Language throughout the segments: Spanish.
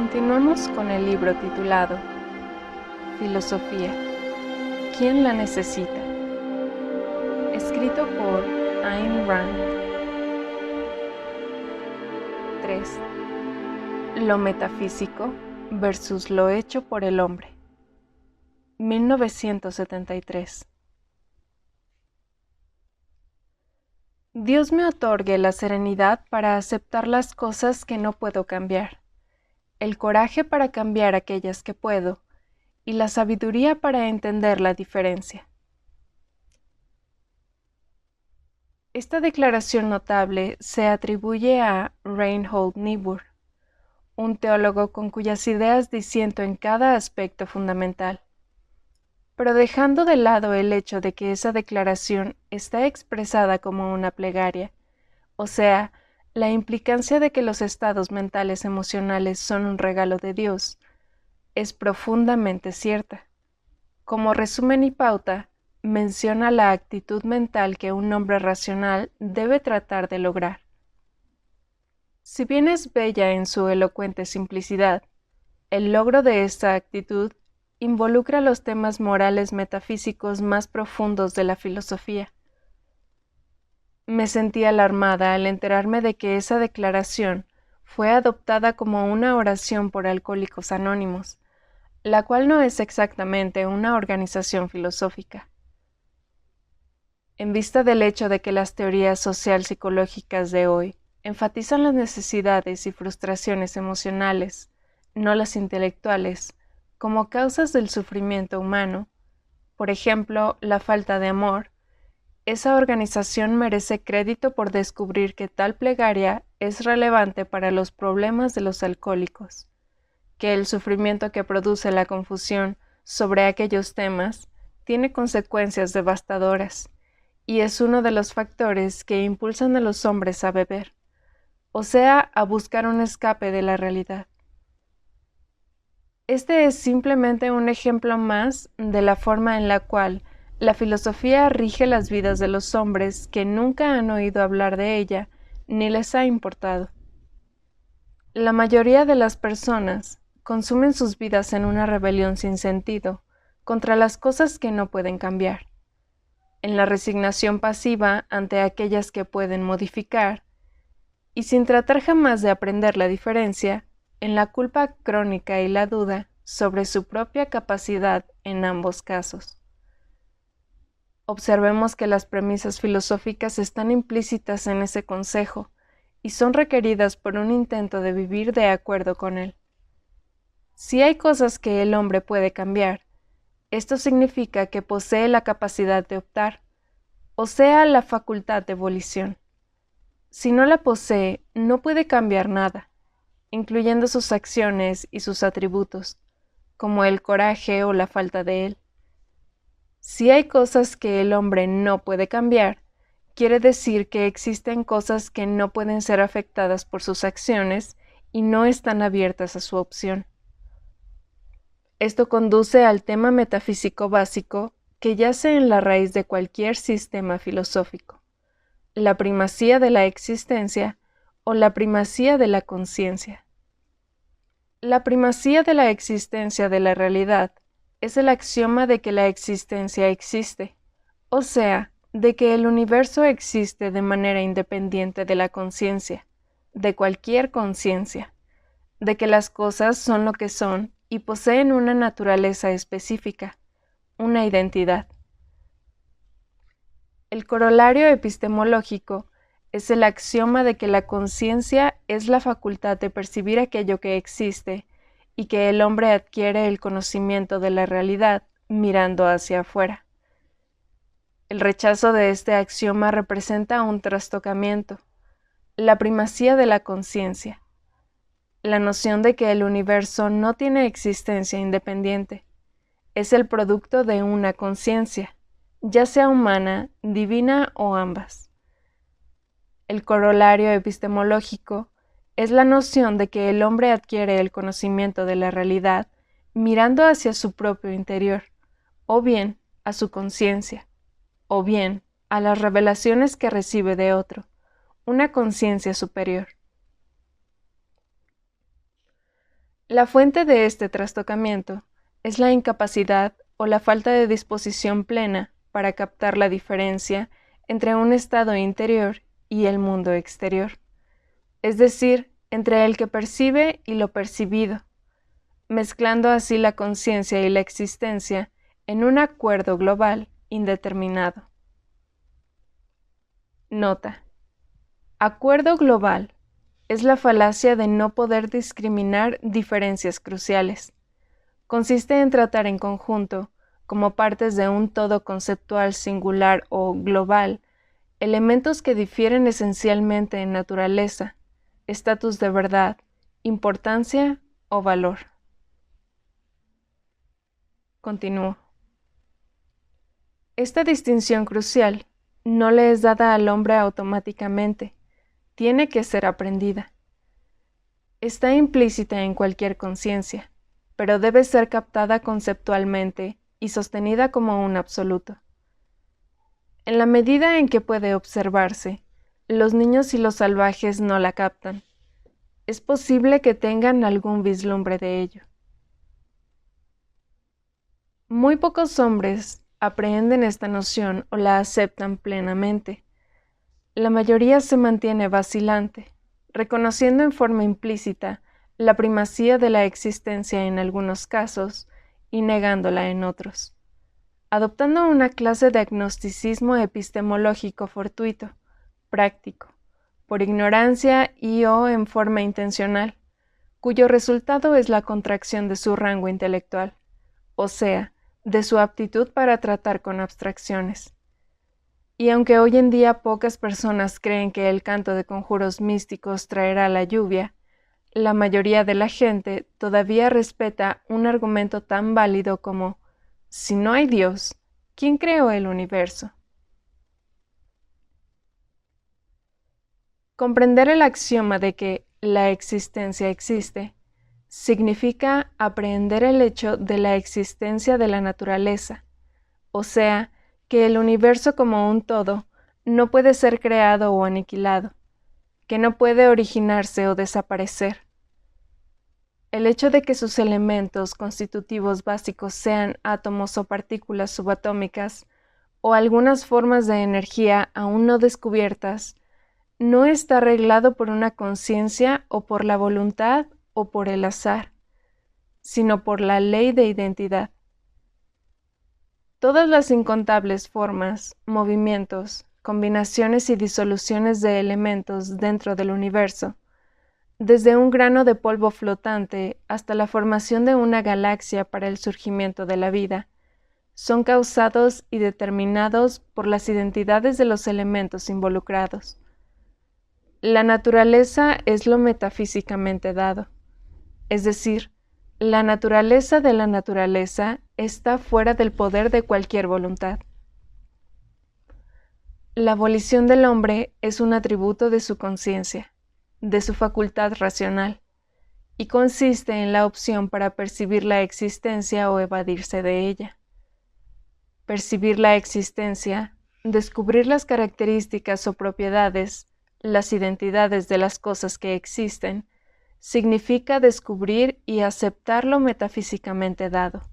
Continuamos con el libro titulado Filosofía. ¿Quién la necesita? Escrito por Ayn Rand. 3. Lo metafísico versus lo hecho por el hombre. 1973. Dios me otorgue la serenidad para aceptar las cosas que no puedo cambiar, el coraje para cambiar aquellas que puedo, y la sabiduría para entender la diferencia. Esta declaración notable se atribuye a Reinhold Niebuhr, un teólogo con cuyas ideas disiento en cada aspecto fundamental. Pero dejando de lado el hecho de que esa declaración está expresada como una plegaria, o sea, la implicancia de que los estados mentales emocionales son un regalo de Dios, es profundamente cierta. Como resumen y pauta, menciona la actitud mental que un hombre racional debe tratar de lograr. Si bien es bella en su elocuente simplicidad, el logro de esta actitud involucra los temas morales metafísicos más profundos de la filosofía. Me sentí alarmada al enterarme de que esa declaración fue adoptada como una oración por Alcohólicos Anónimos, la cual no es exactamente una organización filosófica. En vista del hecho de que las teorías social-psicológicas de hoy enfatizan las necesidades y frustraciones emocionales, no las intelectuales, como causas del sufrimiento humano, por ejemplo, la falta de amor, esa organización merece crédito por descubrir que tal plegaria es relevante para los problemas de los alcohólicos, que el sufrimiento que produce la confusión sobre aquellos temas tiene consecuencias devastadoras y es uno de los factores que impulsan a los hombres a beber, o sea, a buscar un escape de la realidad. Este es simplemente un ejemplo más de la forma en la cual la filosofía rige las vidas de los hombres que nunca han oído hablar de ella ni les ha importado. La mayoría de las personas consumen sus vidas en una rebelión sin sentido contra las cosas que no pueden cambiar, en la resignación pasiva ante aquellas que pueden modificar, y sin tratar jamás de aprender la diferencia, en la culpa crónica y la duda sobre su propia capacidad en ambos casos. Observemos que las premisas filosóficas están implícitas en ese consejo y son requeridas por un intento de vivir de acuerdo con él. Si hay cosas que el hombre puede cambiar, esto significa que posee la capacidad de optar, o sea, la facultad de volición. Si no la posee, no puede cambiar nada, incluyendo sus acciones y sus atributos, como el coraje o la falta de él. Si hay cosas que el hombre no puede cambiar, quiere decir que existen cosas que no pueden ser afectadas por sus acciones y no están abiertas a su opción. Esto conduce al tema metafísico básico que yace en la raíz de cualquier sistema filosófico: la primacía de la existencia o la primacía de la conciencia. La primacía de la existencia de la realidad es el axioma de que la existencia existe, o sea, de que el universo existe de manera independiente de la conciencia, de cualquier conciencia, de que las cosas son lo que son y poseen una naturaleza específica, una identidad. El corolario epistemológico es el axioma de que la conciencia es la facultad de percibir aquello que existe y que el hombre adquiere el conocimiento de la realidad mirando hacia afuera. El rechazo de este axioma representa un trastocamiento, la primacía de la conciencia, la noción de que el universo no tiene existencia independiente, es el producto de una conciencia, ya sea humana, divina o ambas. El corolario epistemológico es la noción de que el hombre adquiere el conocimiento de la realidad mirando hacia su propio interior, o bien a su conciencia, o bien a las revelaciones que recibe de otro, una conciencia superior. La fuente de este trastocamiento es la incapacidad o la falta de disposición plena para captar la diferencia entre un estado interior y el mundo exterior, es decir, entre el que percibe y lo percibido, mezclando así la conciencia y la existencia en un acuerdo global indeterminado. Nota: acuerdo global es la falacia de no poder discriminar diferencias cruciales. Consiste en tratar en conjunto, como partes de un todo conceptual singular o global, elementos que difieren esencialmente en naturaleza, estatus de verdad, importancia o valor. Continúo. Esta distinción crucial no le es dada al hombre automáticamente, tiene que ser aprendida. Está implícita en cualquier conciencia, pero debe ser captada conceptualmente y sostenida como un absoluto. En la medida en que puede observarse, los niños y los salvajes no la captan. Es posible que tengan algún vislumbre de ello. Muy pocos hombres aprehenden esta noción o la aceptan plenamente. La mayoría se mantiene vacilante, reconociendo en forma implícita la primacía de la existencia en algunos casos y negándola en otros, adoptando una clase de agnosticismo epistemológico fortuito, práctico, por ignorancia y o en forma intencional, cuyo resultado es la contracción de su rango intelectual, o sea, de su aptitud para tratar con abstracciones. Y aunque hoy en día pocas personas creen que el canto de conjuros místicos traerá la lluvia, la mayoría de la gente todavía respeta un argumento tan válido como: si no hay Dios, ¿quién creó el universo? Comprender el axioma de que la existencia existe significa aprehender el hecho de la existencia de la naturaleza, o sea, que el universo como un todo no puede ser creado o aniquilado, que no puede originarse o desaparecer. El hecho de que sus elementos constitutivos básicos sean átomos o partículas subatómicas o algunas formas de energía aún no descubiertas no está arreglado por una conciencia o por la voluntad o por el azar, sino por la ley de identidad. Todas las incontables formas, movimientos, combinaciones y disoluciones de elementos dentro del universo, desde un grano de polvo flotante hasta la formación de una galaxia para el surgimiento de la vida, son causados y determinados por las identidades de los elementos involucrados. La naturaleza es lo metafísicamente dado, es decir, la naturaleza de la naturaleza está fuera del poder de cualquier voluntad. La volición del hombre es un atributo de su conciencia, de su facultad racional, y consiste en la opción para percibir la existencia o evadirse de ella. Percibir la existencia, descubrir las características o propiedades, las identidades de las cosas que existen, significa descubrir y aceptar lo metafísicamente dado.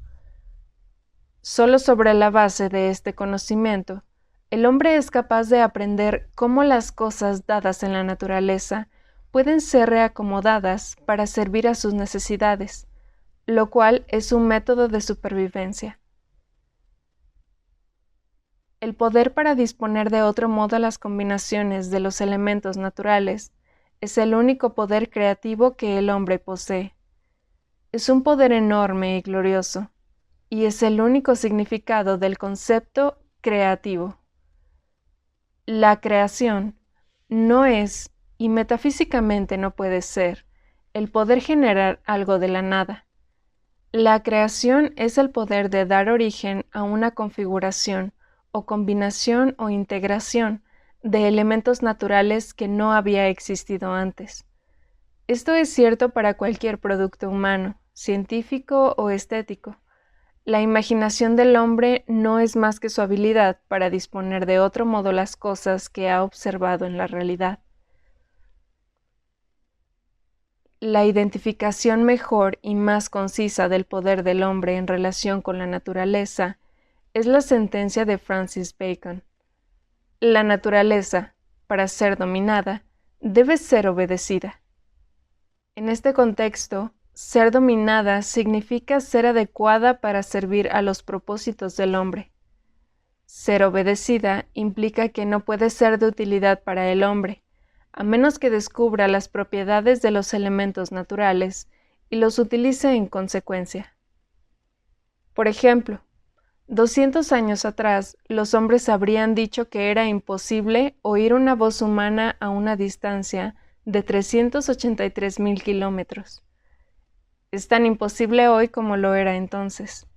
Solo sobre la base de este conocimiento, el hombre es capaz de aprender cómo las cosas dadas en la naturaleza pueden ser reacomodadas para servir a sus necesidades, lo cual es un método de supervivencia. El poder para disponer de otro modo las combinaciones de los elementos naturales es el único poder creativo que el hombre posee. Es un poder enorme y glorioso, y es el único significado del concepto creativo. La creación no es, y metafísicamente no puede ser, el poder generar algo de la nada. La creación es el poder de dar origen a una configuración o combinación o integración de elementos naturales que no había existido antes. Esto es cierto para cualquier producto humano, científico o estético. La imaginación del hombre no es más que su habilidad para disponer de otro modo las cosas que ha observado en la realidad. La identificación mejor y más concisa del poder del hombre en relación con la naturaleza es la sentencia de Francis Bacon. La naturaleza, para ser dominada, debe ser obedecida. En este contexto, ser dominada significa ser adecuada para servir a los propósitos del hombre. Ser obedecida implica que no puede ser de utilidad para el hombre, a menos que descubra las propiedades de los elementos naturales y los utilice en consecuencia. Por ejemplo, 200 años atrás, los hombres habrían dicho que era imposible oír una voz humana a una distancia de 383.000 kilómetros. Es tan imposible hoy como lo era entonces.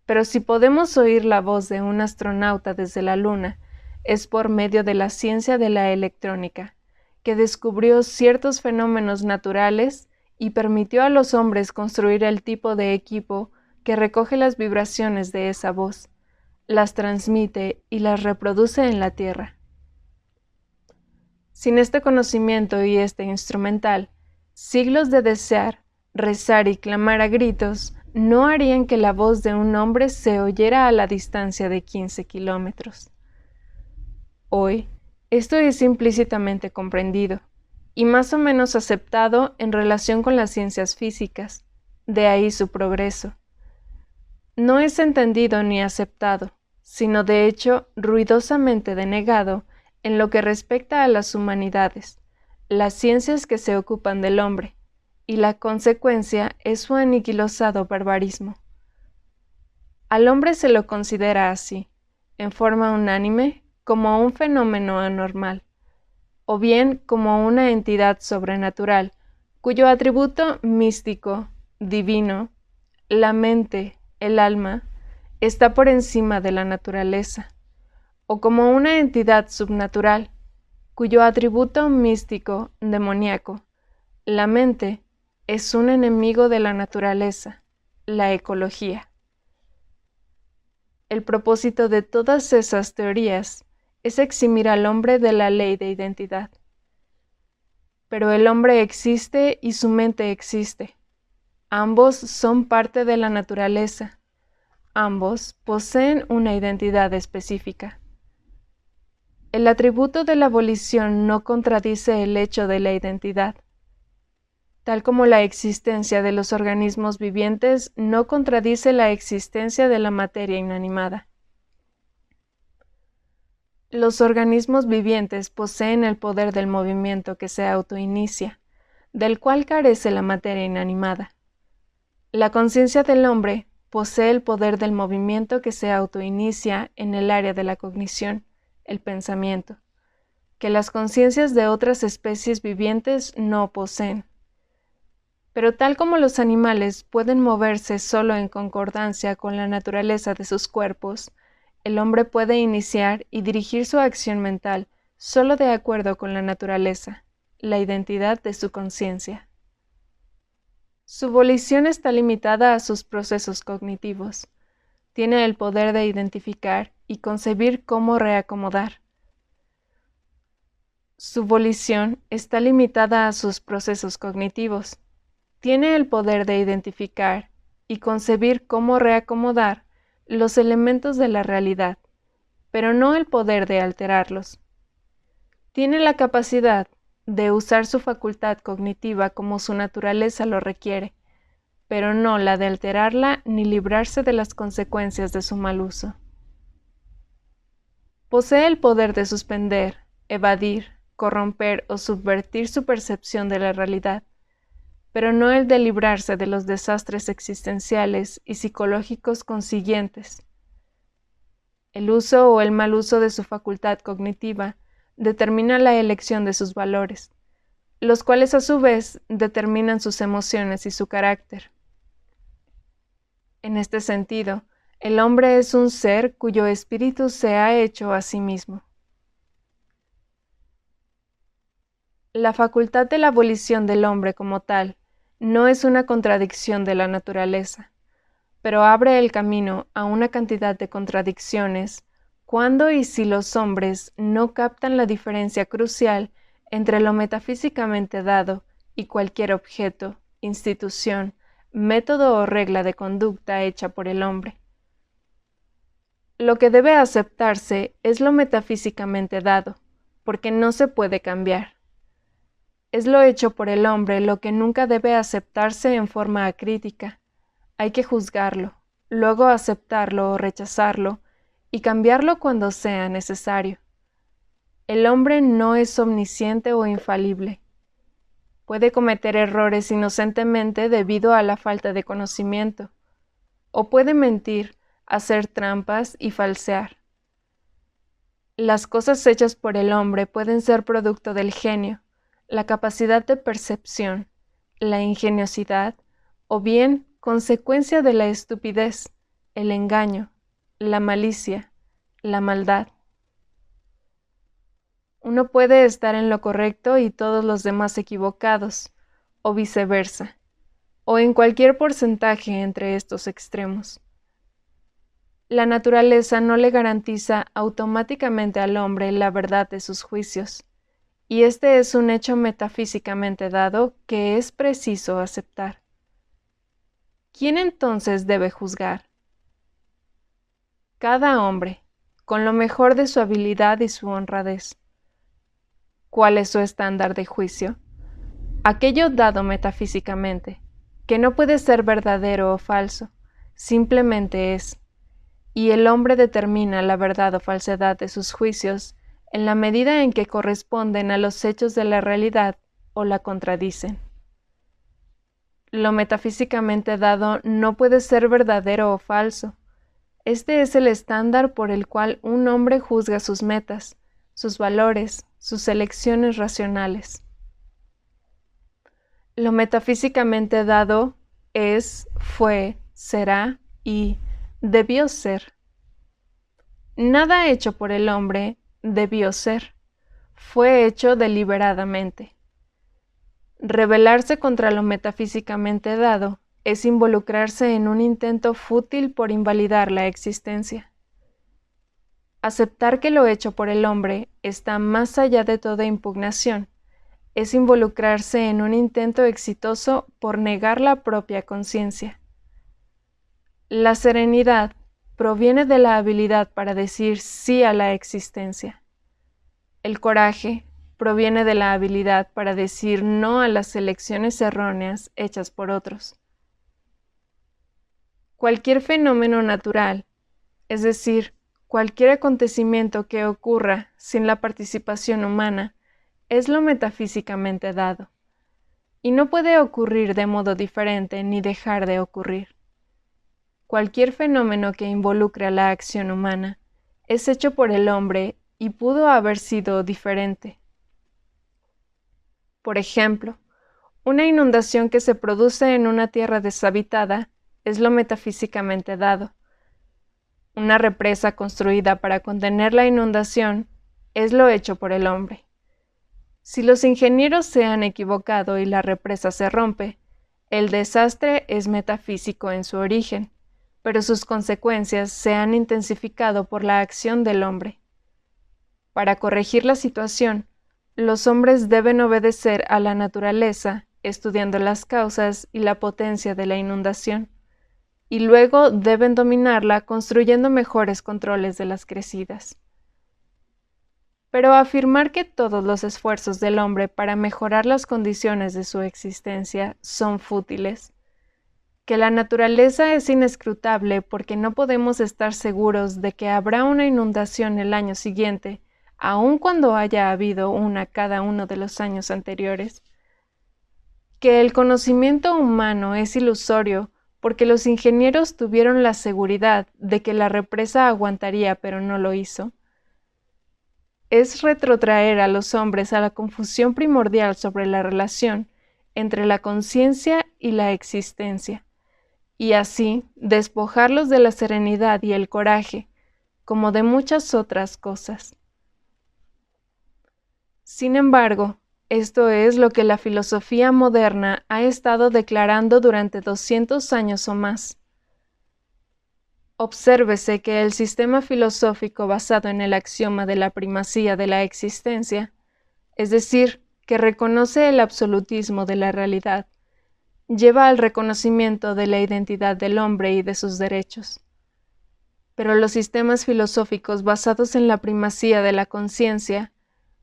Pero si podemos oír la voz de un astronauta desde la Luna, es por medio de la ciencia de la electrónica, que descubrió ciertos fenómenos naturales y permitió a los hombres construir el tipo de equipo que recoge las vibraciones de esa voz, las transmite y las reproduce en la Tierra. Sin este conocimiento y este instrumental, siglos de desear, rezar y clamar a gritos no harían que la voz de un hombre se oyera a la distancia de 15 kilómetros. Hoy, esto es implícitamente comprendido y más o menos aceptado en relación con las ciencias físicas, de ahí su progreso. No es entendido ni aceptado, sino de hecho ruidosamente denegado en lo que respecta a las humanidades, las ciencias que se ocupan del hombre, y la consecuencia es su aniquilosado barbarismo. Al hombre se lo considera así, en forma unánime, como un fenómeno anormal, o bien como una entidad sobrenatural, cuyo atributo místico, divino, la mente, el alma, está por encima de la naturaleza, o como una entidad subnatural, cuyo atributo místico, demoníaco, la mente, es un enemigo de la naturaleza, la ecología. El propósito de todas esas teorías es eximir al hombre de la ley de identidad. Pero el hombre existe y su mente existe. Ambos son parte de la naturaleza. Ambos poseen una identidad específica. El atributo de la volición no contradice el hecho de la identidad, tal como la existencia de los organismos vivientes no contradice la existencia de la materia inanimada. Los organismos vivientes poseen el poder del movimiento que se autoinicia, del cual carece la materia inanimada. La conciencia del hombre posee el poder del movimiento que se autoinicia en el área de la cognición, el pensamiento, que las conciencias de otras especies vivientes no poseen. Pero tal como los animales pueden moverse solo en concordancia con la naturaleza de sus cuerpos, el hombre puede iniciar y dirigir su acción mental solo de acuerdo con la naturaleza, la identidad de su conciencia. Su volición está limitada a sus procesos cognitivos. Tiene el poder de identificar y concebir cómo reacomodar. Su volición está limitada a sus procesos cognitivos. Tiene el poder de identificar y concebir cómo reacomodar los elementos de la realidad, pero no el poder de alterarlos. Tiene la capacidad de usar su facultad cognitiva como su naturaleza lo requiere, pero no la de alterarla ni librarse de las consecuencias de su mal uso. Posee el poder de suspender, evadir, corromper o subvertir su percepción de la realidad, pero no el de librarse de los desastres existenciales y psicológicos consiguientes. El uso o el mal uso de su facultad cognitiva determina la elección de sus valores, los cuales a su vez determinan sus emociones y su carácter. En este sentido, el hombre es un ser cuyo espíritu se ha hecho a sí mismo. La facultad de la volición del hombre como tal no es una contradicción de la naturaleza, pero abre el camino a una cantidad de contradicciones cuando y si los hombres no captan la diferencia crucial entre lo metafísicamente dado y cualquier objeto, institución, método o regla de conducta hecha por el hombre. Lo que debe aceptarse es lo metafísicamente dado, porque no se puede cambiar. Es lo hecho por el hombre lo que nunca debe aceptarse en forma acrítica. Hay que juzgarlo, luego aceptarlo o rechazarlo, y cambiarlo cuando sea necesario. El hombre no es omnisciente o infalible. Puede cometer errores inocentemente debido a la falta de conocimiento, o puede mentir, hacer trampas y falsear. Las cosas hechas por el hombre pueden ser producto del genio, la capacidad de percepción, la ingeniosidad, o bien consecuencia de la estupidez, el engaño, la malicia, la maldad. Uno puede estar en lo correcto y todos los demás equivocados, o viceversa, o en cualquier porcentaje entre estos extremos. La naturaleza no le garantiza automáticamente al hombre la verdad de sus juicios, y este es un hecho metafísicamente dado que es preciso aceptar. ¿Quién entonces debe juzgar? Cada hombre, con lo mejor de su habilidad y su honradez. ¿Cuál es su estándar de juicio? Aquello dado metafísicamente, que no puede ser verdadero o falso, simplemente es. Y el hombre determina la verdad o falsedad de sus juicios en la medida en que corresponden a los hechos de la realidad o la contradicen. Lo metafísicamente dado no puede ser verdadero o falso. Este es el estándar por el cual un hombre juzga sus metas, sus valores, sus elecciones racionales. Lo metafísicamente dado es, fue, será y debió ser. Nada hecho por el hombre debió ser, fue hecho deliberadamente. Rebelarse contra lo metafísicamente dado es involucrarse en un intento fútil por invalidar la existencia. Aceptar que lo hecho por el hombre está más allá de toda impugnación es involucrarse en un intento exitoso por negar la propia conciencia. La serenidad proviene de la habilidad para decir sí a la existencia. El coraje proviene de la habilidad para decir no a las elecciones erróneas hechas por otros. Cualquier fenómeno natural, es decir, cualquier acontecimiento que ocurra sin la participación humana, es lo metafísicamente dado, y no puede ocurrir de modo diferente ni dejar de ocurrir. Cualquier fenómeno que involucre a la acción humana es hecho por el hombre y pudo haber sido diferente. Por ejemplo, una inundación que se produce en una tierra deshabitada es lo metafísicamente dado. Una represa construida para contener la inundación es lo hecho por el hombre. Si los ingenieros se han equivocado y la represa se rompe, el desastre es metafísico en su origen, pero sus consecuencias se han intensificado por la acción del hombre. Para corregir la situación, los hombres deben obedecer a la naturaleza, estudiando las causas y la potencia de la inundación, y luego deben dominarla construyendo mejores controles de las crecidas. Pero afirmar que todos los esfuerzos del hombre para mejorar las condiciones de su existencia son fútiles, que la naturaleza es inescrutable porque no podemos estar seguros de que habrá una inundación el año siguiente, aun cuando haya habido una cada uno de los años anteriores, que el conocimiento humano es ilusorio porque los ingenieros tuvieron la seguridad de que la represa aguantaría pero no lo hizo, es retrotraer a los hombres a la confusión primordial sobre la relación entre la conciencia y la existencia, y así despojarlos de la serenidad y el coraje, como de muchas otras cosas. Sin embargo, esto es lo que la filosofía moderna ha estado declarando durante 200 años o más. Obsérvese que el sistema filosófico basado en el axioma de la primacía de la existencia, es decir, que reconoce el absolutismo de la realidad, lleva al reconocimiento de la identidad del hombre y de sus derechos. Pero los sistemas filosóficos basados en la primacía de la conciencia,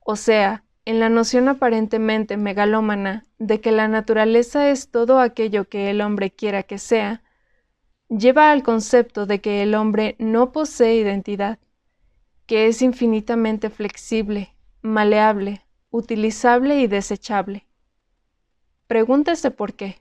o sea, en la noción aparentemente megalómana de que la naturaleza es todo aquello que el hombre quiera que sea, lleva al concepto de que el hombre no posee identidad, que es infinitamente flexible, maleable, utilizable y desechable. Pregúntese por qué.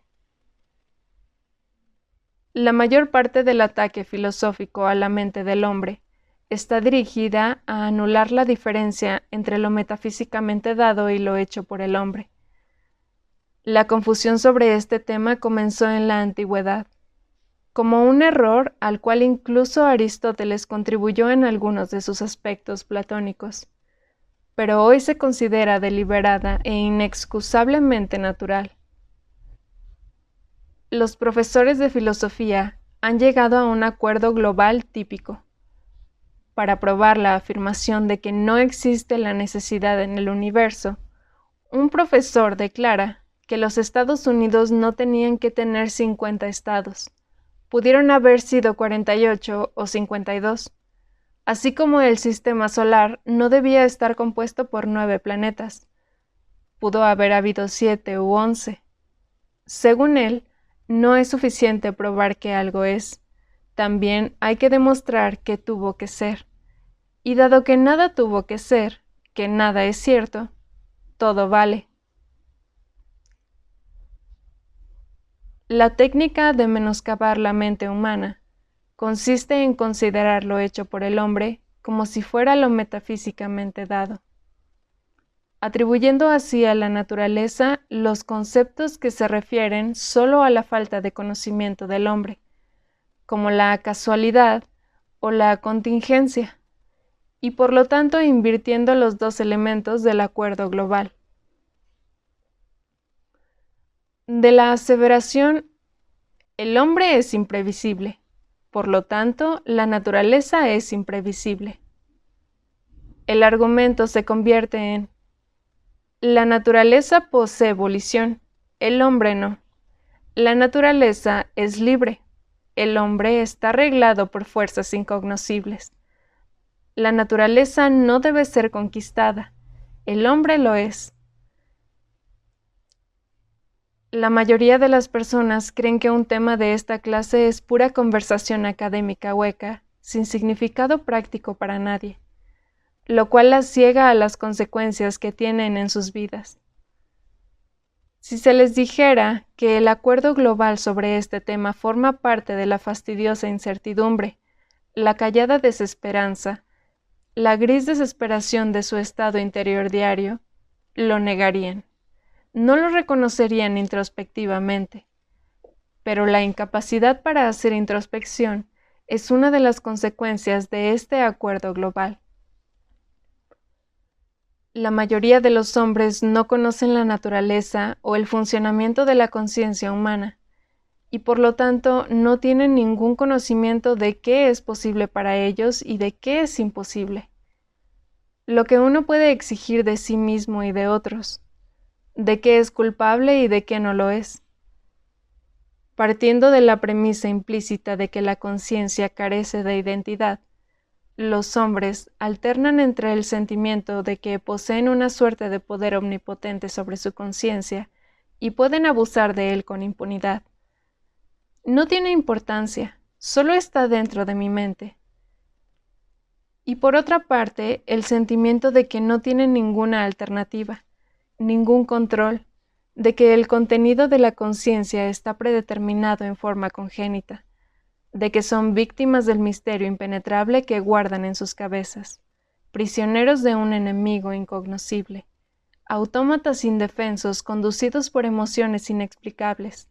La mayor parte del ataque filosófico a la mente del hombre está dirigida a anular la diferencia entre lo metafísicamente dado y lo hecho por el hombre. La confusión sobre este tema comenzó en la antigüedad, como un error al cual incluso Aristóteles contribuyó en algunos de sus aspectos platónicos, pero hoy se considera deliberada e inexcusablemente natural. Los profesores de filosofía han llegado a un acuerdo global típico. Para probar la afirmación de que no existe la necesidad en el universo, un profesor declara que los Estados Unidos no tenían que tener 50 estados, pudieron haber sido 48 o 52, así como el sistema solar no debía estar compuesto por 9 planetas, pudo haber habido 7 u 11. Según él, no es suficiente probar que algo es, también hay que demostrar que tuvo que ser. Y dado que nada tuvo que ser, que nada es cierto, todo vale. La técnica de menoscabar la mente humana consiste en considerar lo hecho por el hombre como si fuera lo metafísicamente dado, atribuyendo así a la naturaleza los conceptos que se refieren solo a la falta de conocimiento del hombre, como la casualidad o la contingencia, y por lo tanto invirtiendo los dos elementos del acuerdo global. De la aseveración, el hombre es imprevisible, por lo tanto, la naturaleza es imprevisible. El argumento se convierte en: la naturaleza posee volición, el hombre no. La naturaleza es libre, el hombre está reglado por fuerzas incognoscibles. La naturaleza no debe ser conquistada, el hombre lo es. La mayoría de las personas creen que un tema de esta clase es pura conversación académica hueca, sin significado práctico para nadie, lo cual las ciega a las consecuencias que tienen en sus vidas. Si se les dijera que el acuerdo global sobre este tema forma parte de la fastidiosa incertidumbre, la callada desesperanza, la gris desesperación de su estado interior diario, lo negarían. No lo reconocerían introspectivamente, pero la incapacidad para hacer introspección es una de las consecuencias de este acuerdo global. La mayoría de los hombres no conocen la naturaleza o el funcionamiento de la conciencia humana, y por lo tanto no tienen ningún conocimiento de qué es posible para ellos y de qué es imposible. Lo que uno puede exigir de sí mismo y de otros, de qué es culpable y de qué no lo es. Partiendo de la premisa implícita de que la conciencia carece de identidad, los hombres alternan entre el sentimiento de que poseen una suerte de poder omnipotente sobre su conciencia y pueden abusar de él con impunidad. No tiene importancia, solo está dentro de mi mente. Y por otra parte, el sentimiento de que no tienen ninguna alternativa, ningún control, de que el contenido de la conciencia está predeterminado en forma congénita, de que son víctimas del misterio impenetrable que guardan en sus cabezas, prisioneros de un enemigo incognoscible, autómatas indefensos conducidos por emociones inexplicables.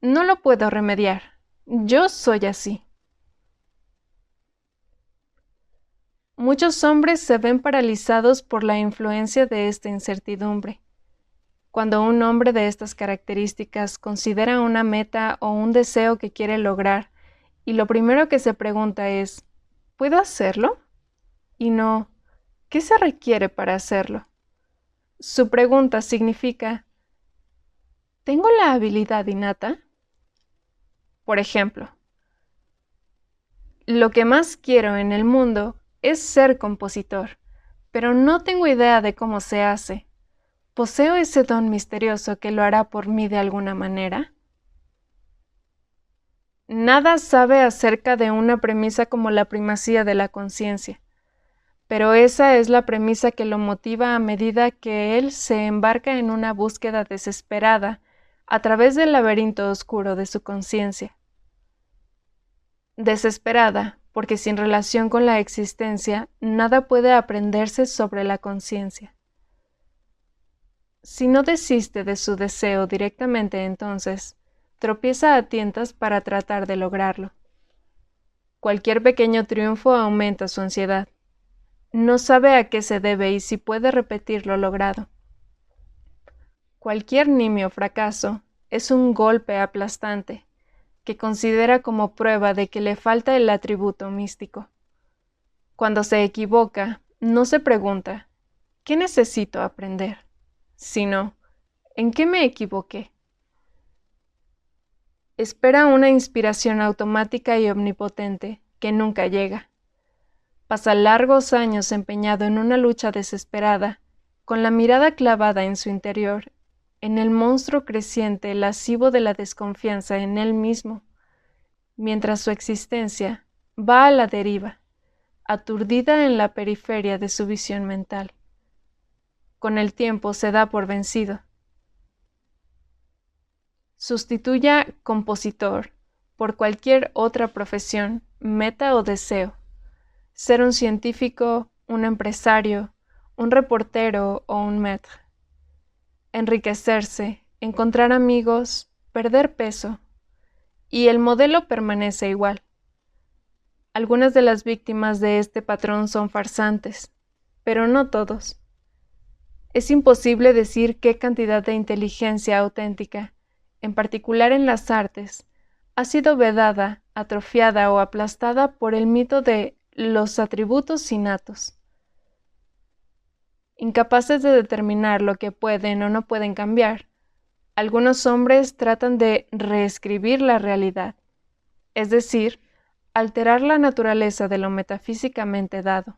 No lo puedo remediar, yo soy así. Muchos hombres se ven paralizados por la influencia de esta incertidumbre. Cuando un hombre de estas características considera una meta o un deseo que quiere lograr, y lo primero que se pregunta es, ¿puedo hacerlo? Y no, ¿qué se requiere para hacerlo? su pregunta significa: ¿tengo la habilidad innata? Por ejemplo, lo que más quiero en el mundo es ser compositor, pero no tengo idea de cómo se hace. ¿Poseo ese don misterioso que lo hará por mí de alguna manera? Nada sabe acerca de una premisa como la primacía de la conciencia, pero esa es la premisa que lo motiva a medida que él se embarca en una búsqueda desesperada a través del laberinto oscuro de su conciencia. Desesperada, porque sin relación con la existencia, nada puede aprenderse sobre la conciencia. Si no desiste de su deseo directamente, entonces, tropieza a tientas para tratar de lograrlo. Cualquier pequeño triunfo aumenta su ansiedad. No sabe a qué se debe y si puede repetir lo logrado. Cualquier nimio fracaso es un golpe aplastante que considera como prueba de que le falta el atributo místico. Cuando se equivoca, no se pregunta, ¿qué necesito aprender?, sino, ¿en qué me equivoqué? Espera una inspiración automática y omnipotente que nunca llega. Pasa largos años empeñado en una lucha desesperada, con la mirada clavada en su interior, en el monstruo creciente lascivo de la desconfianza en él mismo, mientras su existencia va a la deriva, aturdida en la periferia de su visión mental. Con el tiempo se da por vencido. Sustituya compositor por cualquier otra profesión, meta o deseo. Ser un científico, un empresario, un reportero o un maître. Enriquecerse, encontrar amigos, perder peso. Y el modelo permanece igual. Algunas de las víctimas de este patrón son farsantes, pero no todos. Es imposible decir qué cantidad de inteligencia auténtica, en particular en las artes, ha sido vedada, atrofiada o aplastada por el mito de los atributos innatos. Incapaces de determinar lo que pueden o no pueden cambiar, algunos hombres tratan de reescribir la realidad, es decir, alterar la naturaleza de lo metafísicamente dado.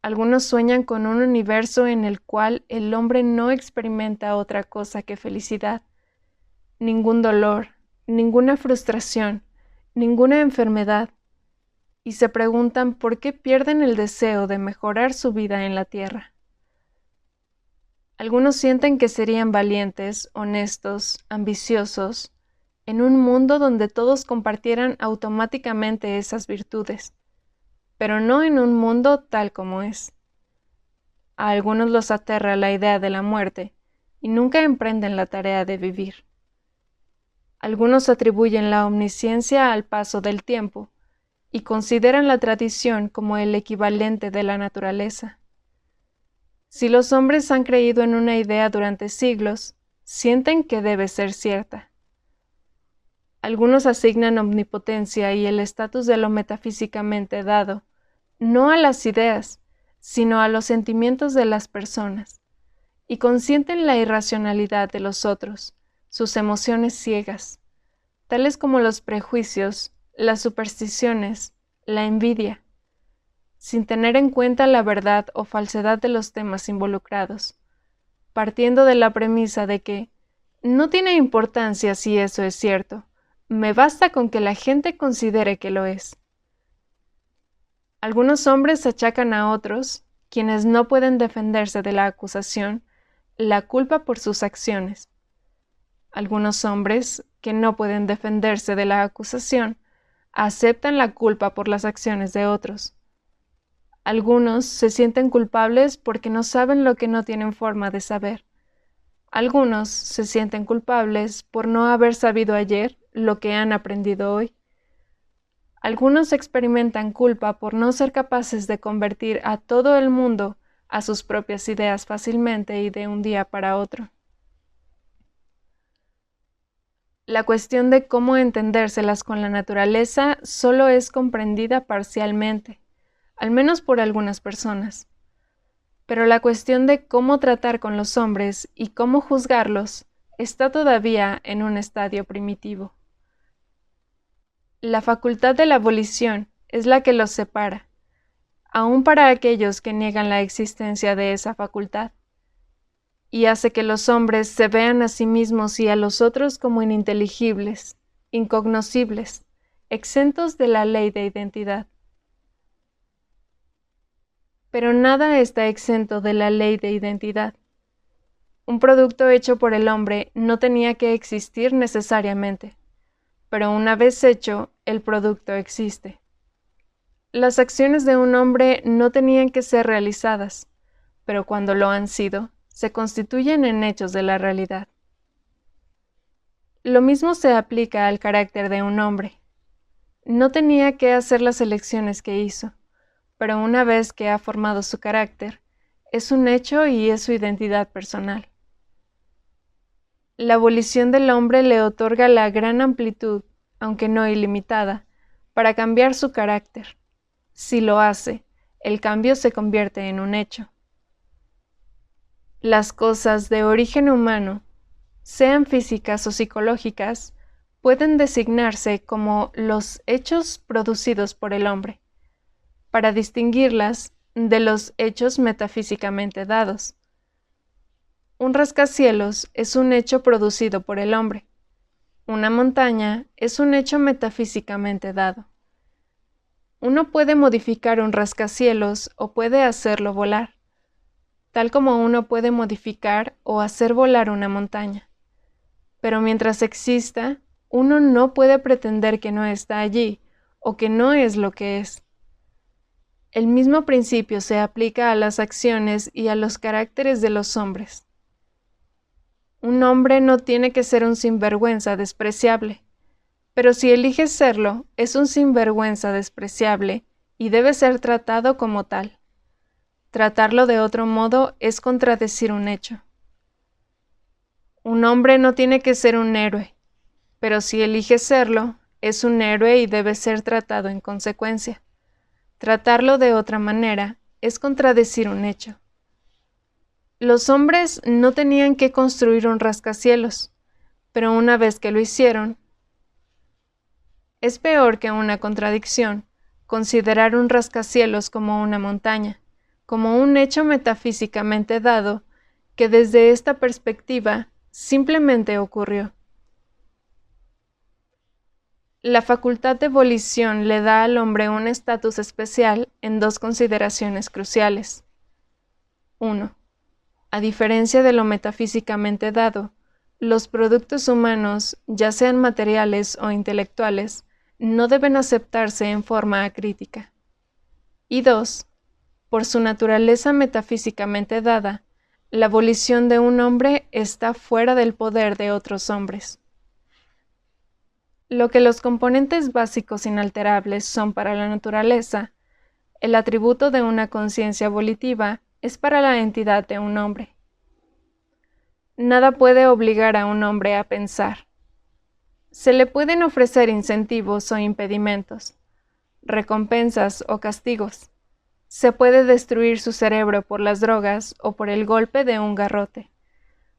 Algunos sueñan con un universo en el cual el hombre no experimenta otra cosa que felicidad, ningún dolor, ninguna frustración, ninguna enfermedad, y se preguntan por qué pierden el deseo de mejorar su vida en la tierra. Algunos sienten que serían valientes, honestos, ambiciosos, en un mundo donde todos compartieran automáticamente esas virtudes, pero no en un mundo tal como es. A algunos los aterra la idea de la muerte y nunca emprenden la tarea de vivir. Algunos atribuyen la omnisciencia al paso del tiempo y consideran la tradición como el equivalente de la naturaleza. Si los hombres han creído en una idea durante siglos, sienten que debe ser cierta. Algunos asignan omnipotencia y el estatus de lo metafísicamente dado, no a las ideas, sino a los sentimientos de las personas, y consienten la irracionalidad de los otros, sus emociones ciegas, tales como los prejuicios, las supersticiones, la envidia, sin tener en cuenta la verdad o falsedad de los temas involucrados, partiendo de la premisa de que no tiene importancia si eso es cierto, me basta con que la gente considere que lo es. Algunos hombres achacan a otros, quienes no pueden defenderse de la acusación, la culpa por sus acciones. Algunos hombres, que no pueden defenderse de la acusación, aceptan la culpa por las acciones de otros. Algunos se sienten culpables porque no saben lo que no tienen forma de saber. Algunos se sienten culpables por no haber sabido ayer lo que han aprendido hoy. Algunos experimentan culpa por no ser capaces de convertir a todo el mundo a sus propias ideas fácilmente y de un día para otro. La cuestión de cómo entendérselas con la naturaleza solo es comprendida parcialmente, al menos por algunas personas. pero la cuestión de cómo tratar con los hombres y cómo juzgarlos está todavía en un estadio primitivo. La facultad de la volición es la que los separa, aun para aquellos que niegan la existencia de esa facultad, y hace que los hombres se vean a sí mismos y a los otros como ininteligibles, incognoscibles, exentos de la ley de identidad. Pero nada está exento de la ley de identidad. Un producto hecho por el hombre no tenía que existir necesariamente, pero una vez hecho, el producto existe. Las acciones de un hombre no tenían que ser realizadas, pero cuando lo han sido, se constituyen en hechos de la realidad. Lo mismo se aplica al carácter de un hombre. No tenía que hacer las elecciones que hizo, pero una vez que ha formado su carácter, es un hecho y es su identidad personal. La volición del hombre le otorga la gran amplitud, aunque no ilimitada, para cambiar su carácter. Si lo hace, el cambio se convierte en un hecho. Las cosas de origen humano, sean físicas o psicológicas, pueden designarse como los hechos producidos por el hombre, para distinguirlas de los hechos metafísicamente dados. Un rascacielos es un hecho producido por el hombre. Una montaña es un hecho metafísicamente dado. Uno puede modificar un rascacielos o puede hacerlo volar, tal como uno puede modificar o hacer volar una montaña. Pero mientras exista, uno no puede pretender que no está allí o que no es lo que es. El mismo principio se aplica a las acciones y a los caracteres de los hombres. Un hombre no tiene que ser un sinvergüenza despreciable, pero si elige serlo, es un sinvergüenza despreciable y debe ser tratado como tal. Tratarlo de otro modo es contradecir un hecho. Un hombre no tiene que ser un héroe, pero si elige serlo, es un héroe y debe ser tratado en consecuencia. Tratarlo de otra manera es contradecir un hecho. Los hombres no tenían que construir un rascacielos, pero una vez que lo hicieron, es peor que una contradicción considerar un rascacielos como una montaña, como un hecho metafísicamente dado que desde esta perspectiva simplemente ocurrió. La facultad de volición le da al hombre un estatus especial en dos consideraciones cruciales. 1. A diferencia de lo metafísicamente dado, los productos humanos, ya sean materiales o intelectuales, no deben aceptarse en forma acrítica. Y 2. Por su naturaleza metafísicamente dada, la volición de un hombre está fuera del poder de otros hombres. Lo que los componentes básicos inalterables son para la naturaleza, el atributo de una conciencia volitiva es para la entidad de un hombre. Nada puede obligar a un hombre a pensar. Se le pueden ofrecer incentivos o impedimentos, recompensas o castigos. Se puede destruir su cerebro por las drogas o por el golpe de un garrote,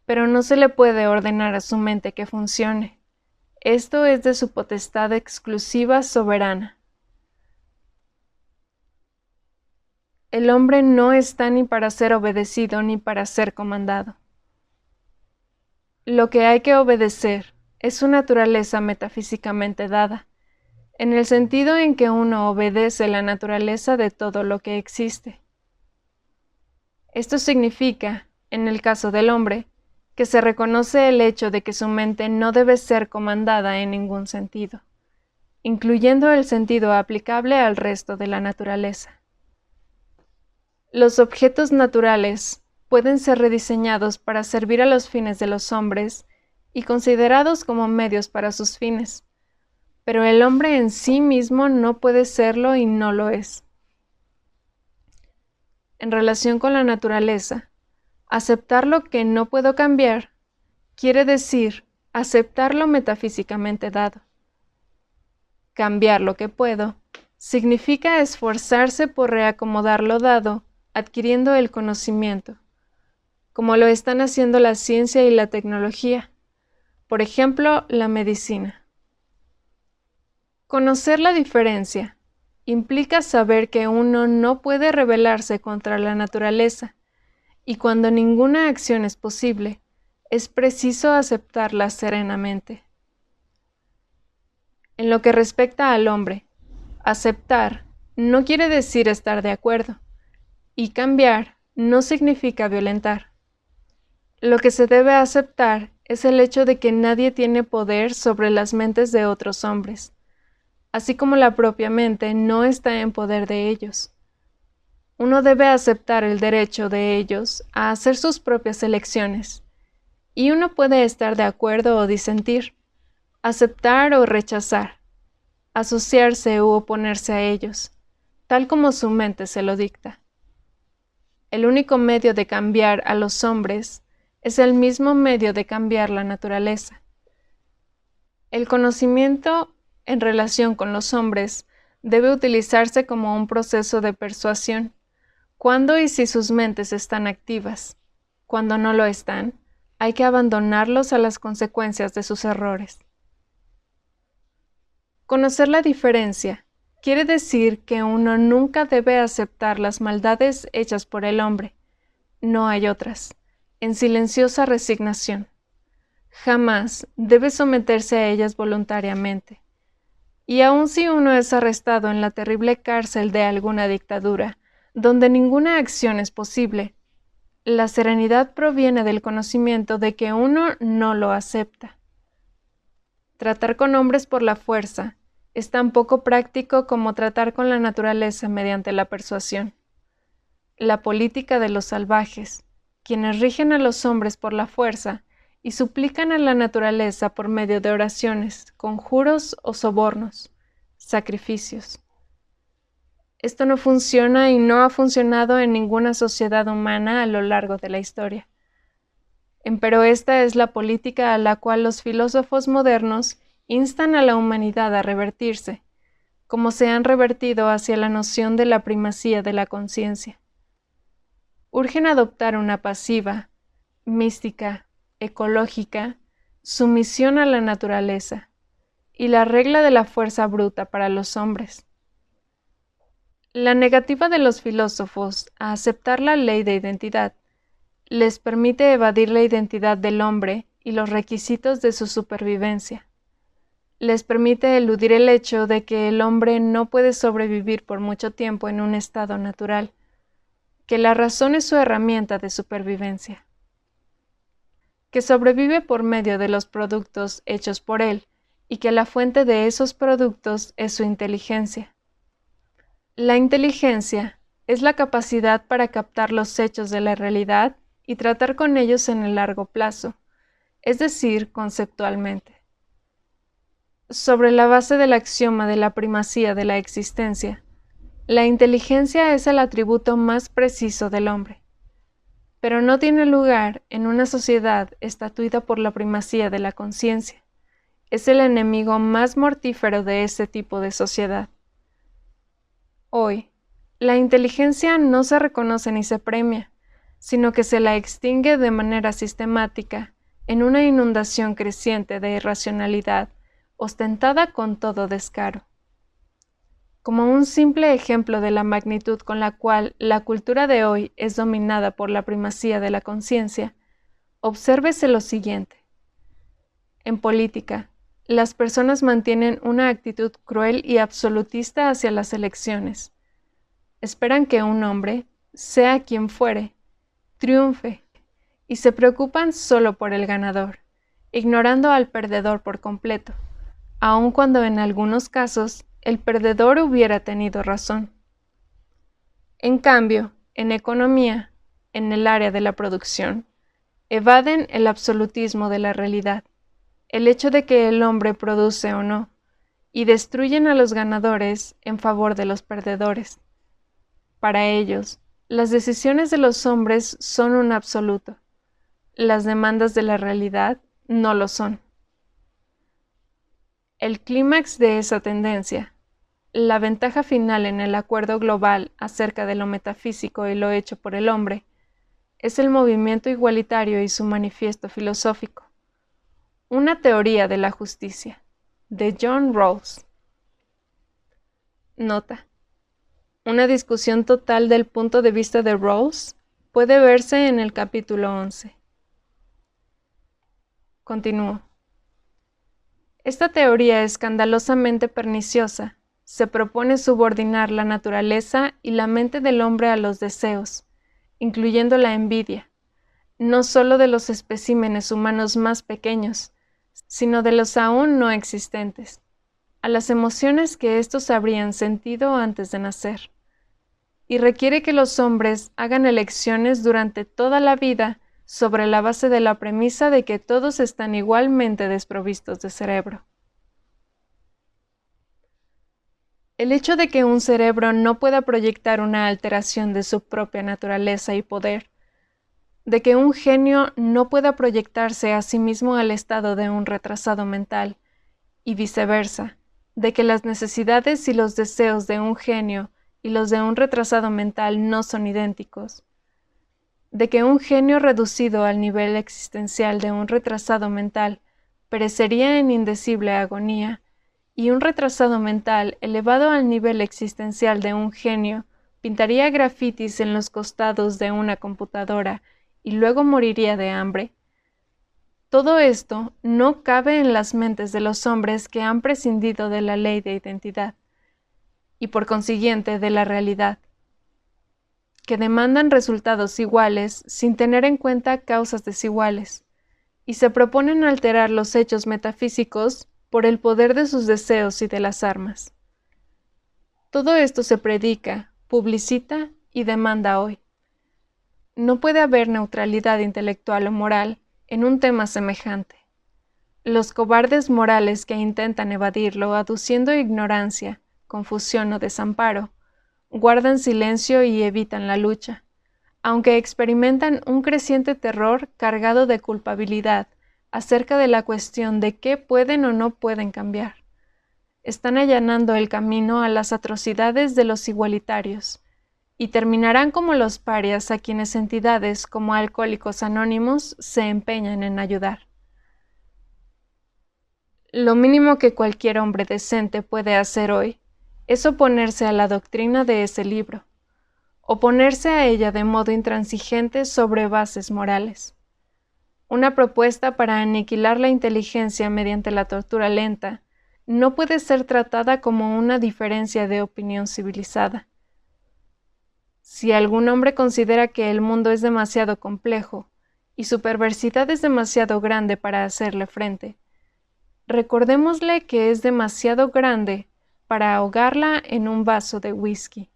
pero no se le puede ordenar a su mente que funcione. Esto es de su potestad exclusiva soberana. El hombre no está ni para ser obedecido ni para ser comandado. Lo que hay que obedecer es su naturaleza metafísicamente dada, en el sentido en que uno obedece la naturaleza de todo lo que existe. Esto significa, en el caso del hombre, que se reconoce el hecho de que su mente no debe ser comandada en ningún sentido, incluyendo el sentido aplicable al resto de la naturaleza. Los objetos naturales pueden ser rediseñados para servir a los fines de los hombres y considerados como medios para sus fines, pero el hombre en sí mismo no puede serlo y no lo es. En relación con la naturaleza, aceptar lo que no puedo cambiar quiere decir aceptar lo metafísicamente dado. Cambiar lo que puedo significa esforzarse por reacomodar lo dado adquiriendo el conocimiento, como lo están haciendo la ciencia y la tecnología, por ejemplo, la medicina. Conocer la diferencia implica saber que uno no puede rebelarse contra la naturaleza, y cuando ninguna acción es posible, es preciso aceptarla serenamente. En lo que respecta al hombre, aceptar no quiere decir estar de acuerdo, y cambiar no significa violentar. Lo que se debe aceptar es el hecho de que nadie tiene poder sobre las mentes de otros hombres, así como la propia mente no está en poder de ellos. Uno debe aceptar el derecho de ellos a hacer sus propias elecciones, y uno puede estar de acuerdo o disentir, aceptar o rechazar, asociarse u oponerse a ellos, tal como su mente se lo dicta. El único medio de cambiar a los hombres es el mismo medio de cambiar la naturaleza. El conocimiento en relación con los hombres debe utilizarse como un proceso de persuasión, cuando y si sus mentes están activas. Cuando no lo están, hay que abandonarlos a las consecuencias de sus errores. Conocer la diferencia quiere decir que uno nunca debe aceptar las maldades hechas por el hombre. No hay otras, en silenciosa resignación. Jamás debe someterse a ellas voluntariamente. Y aun si uno es arrestado en la terrible cárcel de alguna dictadura, donde ninguna acción es posible, la serenidad proviene del conocimiento de que uno no lo acepta. Tratar con hombres por la fuerza es tan poco práctico como tratar con la naturaleza mediante la persuasión. La política de los salvajes, quienes rigen a los hombres por la fuerza y suplican a la naturaleza por medio de oraciones, conjuros o sobornos, sacrificios. Esto no funciona y no ha funcionado en ninguna sociedad humana a lo largo de la historia. Empero esta es la política a la cual los filósofos modernos instan a la humanidad a revertirse, como se han revertido hacia la noción de la primacía de la conciencia. Urgen adoptar una pasiva, mística, ecológica, sumisión a la naturaleza, y la regla de la fuerza bruta para los hombres. La negativa de los filósofos a aceptar la ley de identidad les permite evadir la identidad del hombre y los requisitos de su supervivencia. Les permite eludir el hecho de que el hombre no puede sobrevivir por mucho tiempo en un estado natural, que la razón es su herramienta de supervivencia, que sobrevive por medio de los productos hechos por él y que la fuente de esos productos es su inteligencia. La inteligencia es la capacidad para captar los hechos de la realidad y tratar con ellos en el largo plazo, es decir, conceptualmente. Sobre la base del axioma de la primacía de la existencia, la inteligencia es el atributo más preciso del hombre, pero no tiene lugar en una sociedad estatuida por la primacía de la conciencia. Es el enemigo más mortífero de ese tipo de sociedad. Hoy, la inteligencia no se reconoce ni se premia, sino que se la extingue de manera sistemática en una inundación creciente de irracionalidad, ostentada con todo descaro. Como un simple ejemplo de la magnitud con la cual la cultura de hoy es dominada por la primacía de la conciencia, obsérvese lo siguiente. En política, las personas mantienen una actitud cruel y absolutista hacia las elecciones. Esperan que un hombre, sea quien fuere, triunfe, y se preocupan solo por el ganador, ignorando al perdedor por completo, aun cuando en algunos casos el perdedor hubiera tenido razón. En cambio, en economía, en el área de la producción, evaden el absolutismo de la realidad, el hecho de que el hombre produce o no, y destruyen a los ganadores en favor de los perdedores. Para ellos, las decisiones de los hombres son un absoluto. Las demandas de la realidad no lo son. El clímax de esa tendencia la ventaja final en el acuerdo global acerca de lo metafísico y lo hecho por el hombre es el movimiento igualitario y su manifiesto filosófico. Una teoría de la justicia, de John Rawls. Nota: una discusión total del punto de vista de Rawls puede verse en el capítulo 11. Continúo. Esta teoría escandalosamente perniciosa se propone subordinar la naturaleza y la mente del hombre a los deseos, incluyendo la envidia, no solo de los especímenes humanos más pequeños, sino de los aún no existentes, a las emociones que éstos habrían sentido antes de nacer, y requiere que los hombres hagan elecciones durante toda la vida sobre la base de la premisa de que todos están igualmente desprovistos de cerebro. El hecho de que un cerebro no pueda proyectar una alteración de su propia naturaleza y poder, de que un genio no pueda proyectarse a sí mismo al estado de un retrasado mental, y viceversa, de que las necesidades y los deseos de un genio y los de un retrasado mental no son idénticos, de que un genio reducido al nivel existencial de un retrasado mental perecería en indecible agonía, y un retrasado mental elevado al nivel existencial de un genio pintaría grafitis en los costados de una computadora y luego moriría de hambre. Todo esto no cabe en las mentes de los hombres que han prescindido de la ley de identidad, y por consiguiente de la realidad, que demandan resultados iguales sin tener en cuenta causas desiguales, y se proponen alterar los hechos metafísicos por el poder de sus deseos y de las armas. Todo esto se predica, publicita y demanda hoy. No puede haber neutralidad intelectual o moral en un tema semejante. Los cobardes morales que intentan evadirlo aduciendo ignorancia, confusión o desamparo, guardan silencio y evitan la lucha, aunque experimentan un creciente terror cargado de culpabilidad acerca de la cuestión de qué pueden o no pueden cambiar. Están allanando el camino a las atrocidades de los igualitarios, y terminarán como los parias a quienes entidades como Alcohólicos Anónimos se empeñan en ayudar. Lo mínimo que cualquier hombre decente puede hacer hoy es oponerse a la doctrina de ese libro, oponerse a ella de modo intransigente sobre bases morales. Una propuesta para aniquilar la inteligencia mediante la tortura lenta no puede ser tratada como una diferencia de opinión civilizada. Si algún hombre considera que el mundo es demasiado complejo y su perversidad es demasiado grande para hacerle frente, recordémosle que es demasiado grande para ahogarla en un vaso de whisky.